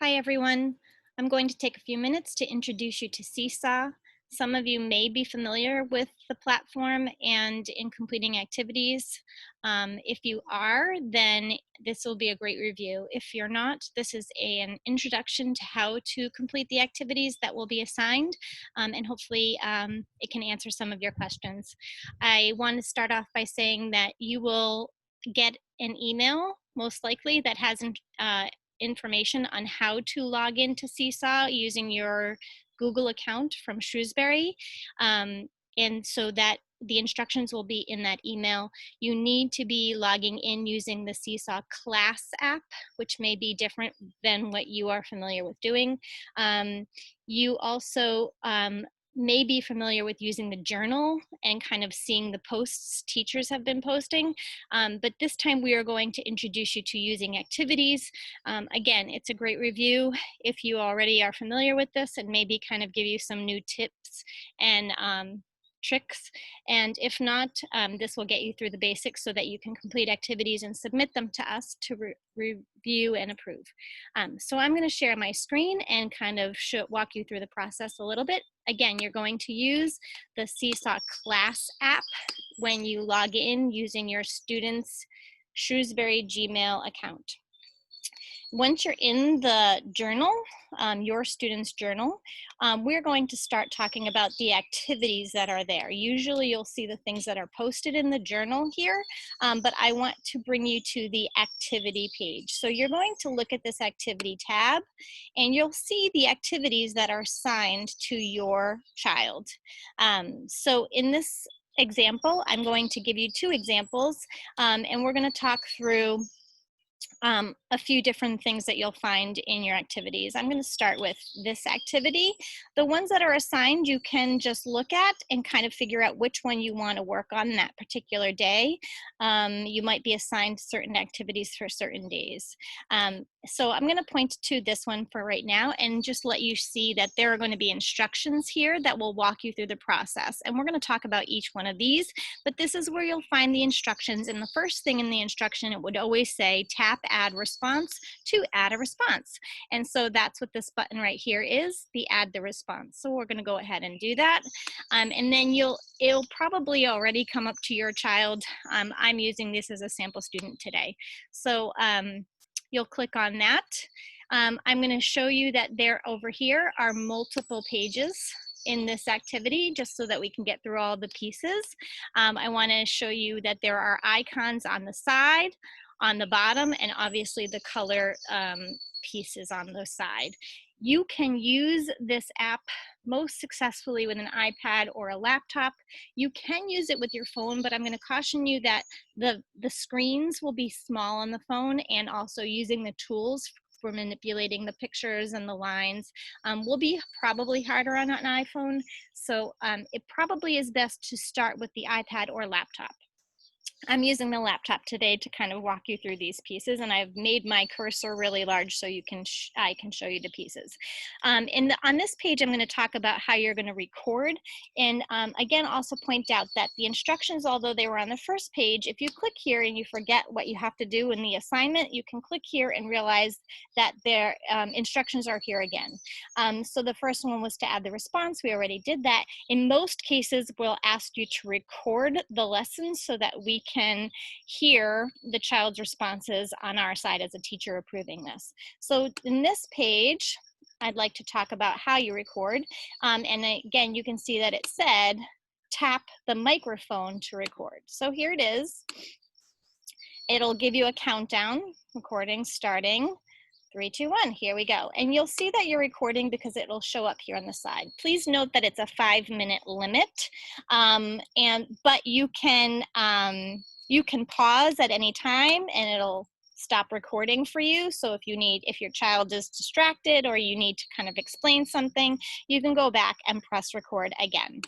Hi, everyone. I'm going to take a few minutes to introduce you to Seesaw. Some of you may be familiar with the platform and in completing activities. If you are, then this will be a great review. If you're not, this is an introduction to how to complete the activities that will be assigned, and hopefully it can answer some of your questions. I want to start off by saying that you will get an email, most likely, that has information on how to log into Seesaw using your Google account from Shrewsbury. And so that the instructions will be in that email. You need to be logging in using the Seesaw class app, which may be different than what you are familiar with doing. You also may be familiar with using the journal and kind of seeing the posts teachers have been posting. But this time we are going to introduce you to using activities. Again, it's a great review if you already are familiar with this, and maybe kind of give you some new tips and tricks. And if not, this will get you through the basics so that you can complete activities and submit them to us to review and approve. So I'm going to share my screen and kind of walk you through the process a little bit. Again, you're going to use the Seesaw class app when you log in using your student's Shrewsbury Gmail account. Once you're in the journal, your student's journal, we're going to start talking about the activities that are there. Usually you'll see the things that are posted in the journal here, but I want to bring you to the activity page. So you're going to look at this activity tab, and you'll see the activities that are assigned to your child. So in this example, I'm going to give you two examples, and we're going to talk through a few different things that you'll find in your activities. I'm going to start with this activity. The ones that are assigned, you can just look at and kind of figure out which one you want to work on that particular day. You might be assigned certain activities for certain days. So I'm going to point to this one for right now and just let you see that there are going to be instructions here that will walk you through the process. And we're going to talk about each one of these, but this is where you'll find the instructions. And the first thing in the instruction, it would always say tap add response to add a response. And so that's what this button right here is, the add the response. So we're going to go ahead and do that. And then it'll probably already come up to your child. I'm using this as a sample student today. So you'll click on that. I'm going to show you that there over here are multiple pages in this activity, just so that we can get through all the pieces. I want to show you that there are icons on the side, on the bottom, and obviously the color pieces on the side. You can use this app most successfully with an iPad or a laptop. You can use it with your phone, but I'm going to caution you that the screens will be small on the phone, and also using the tools for manipulating the pictures and the lines will be probably harder on an iPhone. So it probably is best to start with the iPad or laptop. I'm using the laptop today to kind of walk you through these pieces, and I've made my cursor really large so you can I can show you the pieces. On this page, I'm going to talk about how you're going to record, and again, also point out that the instructions, although they were on the first page, if you click here and you forget what you have to do in the assignment, you can click here and realize that their instructions are here again. So the first one was to add the response. We already did that. In most cases, we'll ask you to record the lesson so that we can hear the child's responses on our side as a teacher approving this. So in this page, I'd like to talk about how you record. And again, you can see that it said, tap the microphone to record. So here it is. It'll give you a countdown, recording starting. 3, 2, 1, here we go. And you'll see that you're recording because it'll show up here on the side. Please note that it's a 5-minute limit, but you can pause at any time and it'll stop recording for you. So if your child is distracted or you need to kind of explain something, you can go back and press record again.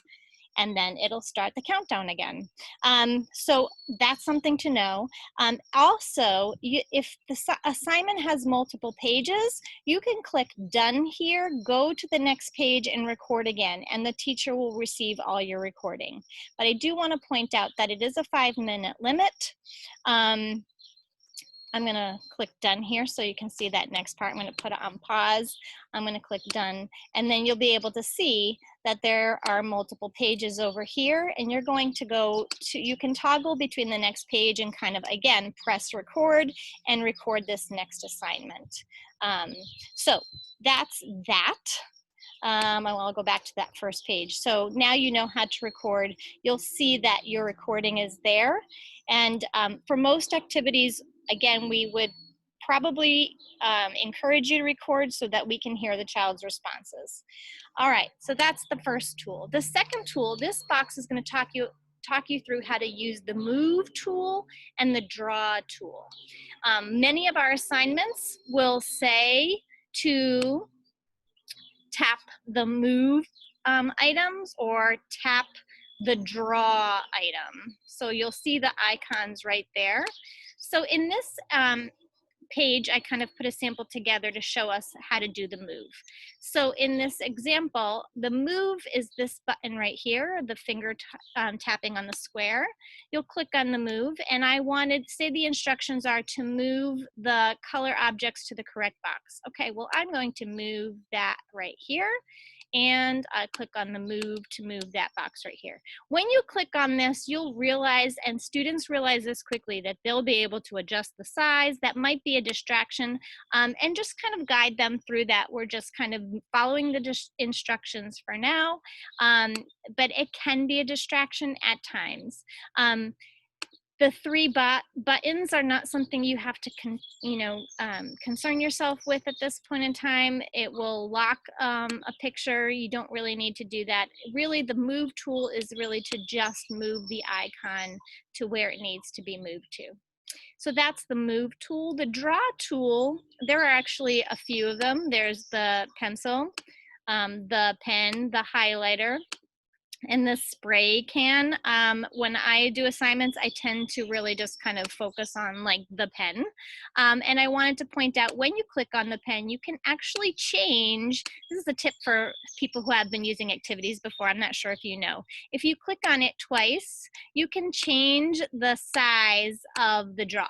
And then it'll start the countdown again. So that's something to know. Also, if the assignment has multiple pages, you can click done here, go to the next page and record again, and the teacher will receive all your recording. But I do want to point out that it is a 5-minute limit. I'm going to click done here so you can see that next part. I'm going to put it on pause. I'm going to click done, and then you'll be able to see that there are multiple pages over here, and you're going to go to, you can toggle between the next page and kind of, again, press record and record this next assignment. So that's that. I'll go back to that first page. So now you know how to record. You'll see that your recording is there. And for most activities, again, we would probably encourage you to record so that we can hear the child's responses. All right, so that's the first tool. The second tool, this box is going to talk you through how to use the move tool and the draw tool. Many of our assignments will say to tap the move items or tap the draw item. So you'll see the icons right there. So in this page, I kind of put a sample together to show us how to do the move. So in this example, the move is this button right here, the finger tapping on the square. You'll click on the move, and I wanted, say the instructions are to move the color objects to the correct box. Okay, well, I'm going to move that right here, and I click on the move to move that box right here. When you click on this, you'll realize, and students realize this quickly, that they'll be able to adjust the size. That might be a distraction, and just kind of guide them through that. We're just kind of following the instructions for now, but it can be a distraction at times. The three buttons are not something you have to concern yourself with at this point in time. It will lock a picture. You don't really need to do that. Really, the move tool is really to just move the icon to where it needs to be moved to. So that's the move tool. The draw tool, there are actually a few of them. There's the pencil, the pen, the highlighter, and the spray can. When I do assignments, I tend to really just kind of focus on like the pen. And I wanted to point out, when you click on the pen, you can actually change. This is a tip for people who have been using activities before. I'm not sure if you know. If you click on it twice, you can change the size of the draw.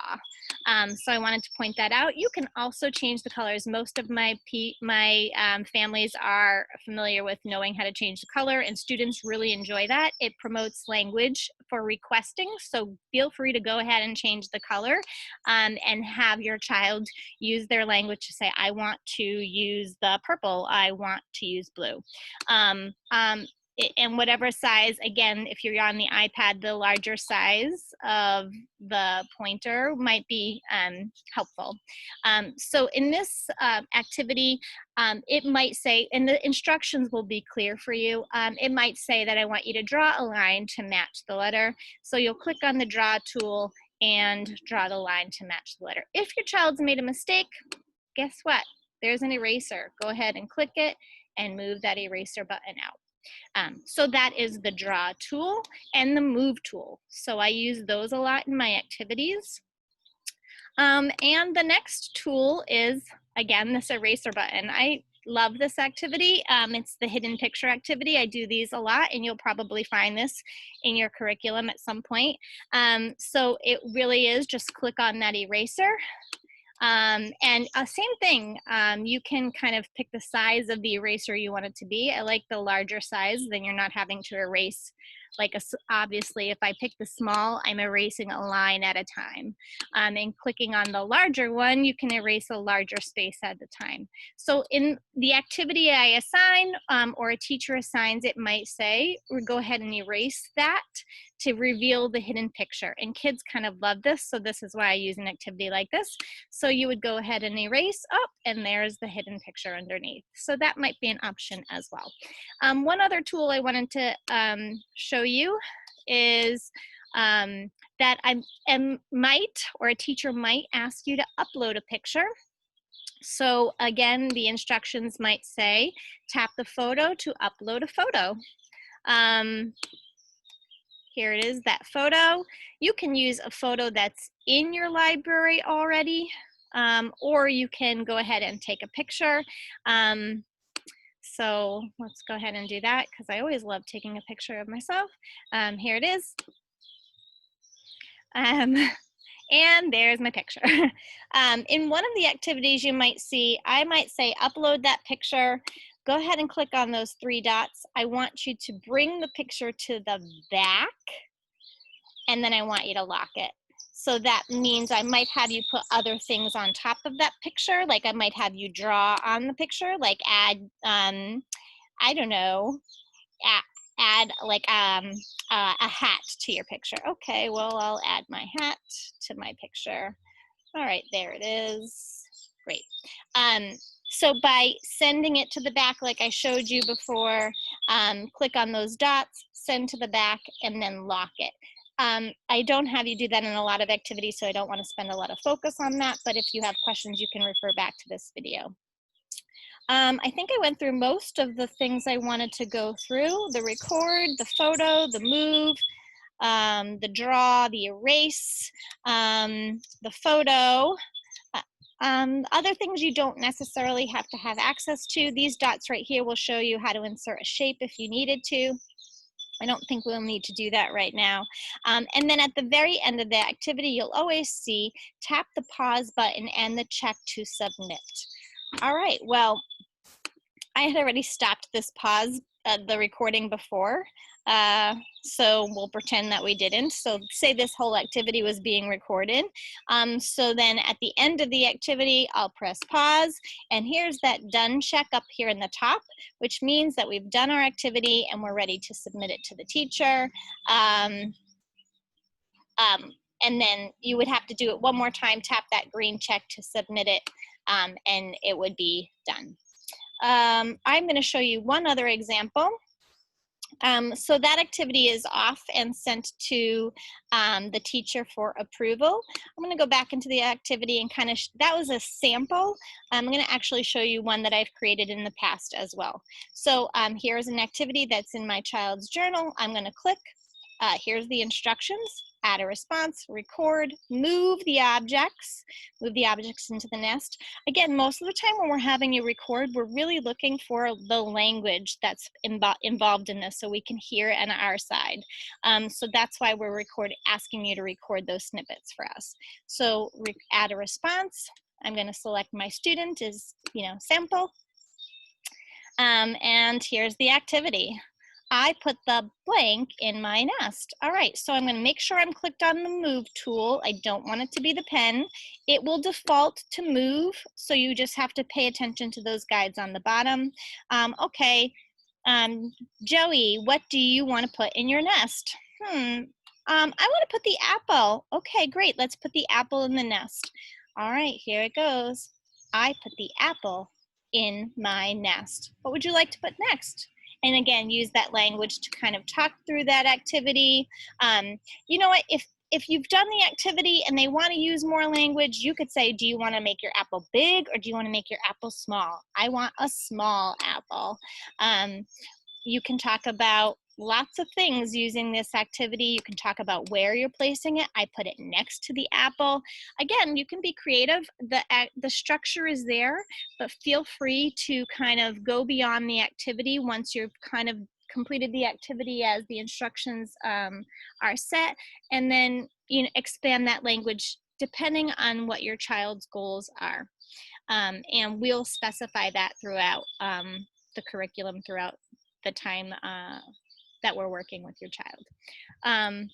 So I wanted to point that out. You can also change the colors. Most of my families are familiar with knowing how to change the color, and students really enjoy that. It promotes language for requesting, so feel free to go ahead and change the color and have your child use their language to say, I want to use the purple, I want to use blue. And whatever size, again, if you're on the iPad, the larger size of the pointer might be helpful. So in this activity, it might say, and the instructions will be clear for you, it might say that I want you to draw a line to match the letter. So you'll click on the draw tool and draw the line to match the letter. If your child's made a mistake, guess what? There's an eraser. Go ahead and click it and move that eraser button out. So that is the draw tool and the move tool. So I use those a lot in my activities. And the next tool is, again, this eraser button. I love this activity. It's the hidden picture activity. I do these a lot, and you'll probably find this in your curriculum at some point. So it really is just click on that eraser. And same thing, you can kind of pick the size of the eraser you want it to be. I like the larger size, then you're not having to erase. Like, obviously, if I pick the small, I'm erasing a line at a time. And clicking on the larger one, you can erase a larger space at a time. So in the activity I assign, or a teacher assigns, it might say, go ahead and erase that to reveal the hidden picture. And kids kind of love this, so this is why I use an activity like this. So you would go ahead and erase up, and there's the hidden picture underneath. So that might be an option as well. One other tool I wanted to show you is that or a teacher might ask you to upload a picture. So again, the instructions might say, tap the photo to upload a photo. Here it is, that photo. You can use a photo that's in your library already, or you can go ahead and take a picture. So let's go ahead and do that, because I always love taking a picture of myself. Here it is. And there's my picture. In one of the activities you might see, I might say upload that picture. Go ahead and click on those 3 dots. I want you to bring the picture to the back, and then I want you to lock it. So that means I might have you put other things on top of that picture, like I might have you draw on the picture, like add, I don't know, add like a hat to your picture. Okay, well, I'll add my hat to my picture. All right, there it is. Great. So by sending it to the back, like I showed you before, click on those dots, send to the back, and then lock it. I don't have you do that in a lot of activities, so I don't want to spend a lot of focus on that, but if you have questions, you can refer back to this video. I think I went through most of the things I wanted to go through: the record, the photo, the move, the draw, the erase, the photo. Other things you don't necessarily have to have access to. These dots right here will show you how to insert a shape if you needed to. I don't think we'll need to do that right now. And then at the very end of the activity, you'll always see tap the pause button and the check to submit. All right, well, I had already stopped this pause, the recording before, so we'll pretend that we didn't. So say this whole activity was being recorded. So then at the end of the activity, I'll press pause, and here's that done check up here in the top, which means that we've done our activity and we're ready to submit it to the teacher. And then you would have to do it one more time, tap that green check to submit it, and it would be done. I'm going to show you one other example. So that activity is off and sent to the teacher for approval. I'm going to go back into the activity and kind of, that was a sample. I'm going to actually show you one that I've created in the past as well. So here's an activity that's in my child's journal. I'm going to click. Here's the instructions: add a response, record, move the objects into the nest. Again, most of the time when we're having you record, we're really looking for the language that's involved in this so we can hear it on our side. So that's why we're asking you to record those snippets for us. So add a response. I'm going to select my student as, sample. And here's the activity. I put the blank in my nest. All right, so I'm going to make sure I'm clicked on the move tool. I don't want it to be the pen. It will default to move, so you just have to pay attention to those guides on the bottom. Okay, Joey, what do you want to put in your nest? I want to put the apple. Okay, great, let's put the apple in the nest. All right, here it goes. I put the apple in my nest. What would you like to put next? And again, use that language to kind of talk through that activity. You know what, if you've done the activity and they want to use more language, you could say, do you want to make your apple big or do you want to make your apple small? I want a small apple. You can talk about lots of things using this activity. You can talk about where you're placing it. I put it next to the apple. Again, you can be creative. The structure is there, but feel free to kind of go beyond the activity once you've kind of completed the activity as the instructions are set, and then expand that language depending on what your child's goals are. And we'll specify that throughout the curriculum, throughout the time that we're working with your child.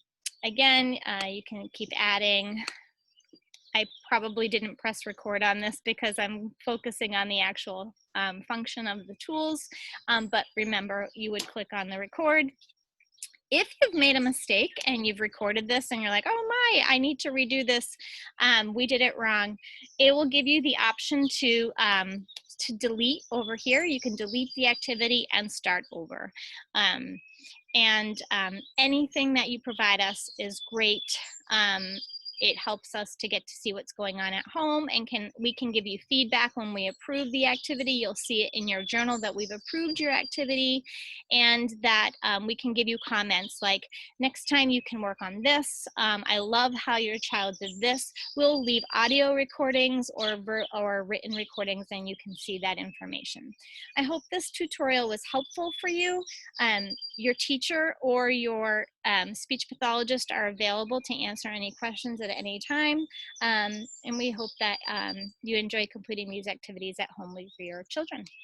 Again, you can keep adding. I probably didn't press record on this because I'm focusing on the actual function of the tools, but remember, you would click on the record. If you've made a mistake and you've recorded this and you're like, oh my, I need to redo this, we did it wrong, it will give you the option to delete over here. You can delete the activity and start over. Anything that you provide us is great. It helps us to get to see what's going on at home, and we can give you feedback when we approve the activity. You'll see it in your journal that we've approved your activity, and that we can give you comments like, next time you can work on this. I love how your child did this. We'll leave audio recordings or written recordings, and you can see that information. I hope this tutorial was helpful for you. Your teacher or your speech pathologist are available to answer any questions at any time. And we hope that you enjoy completing these activities at home with your children.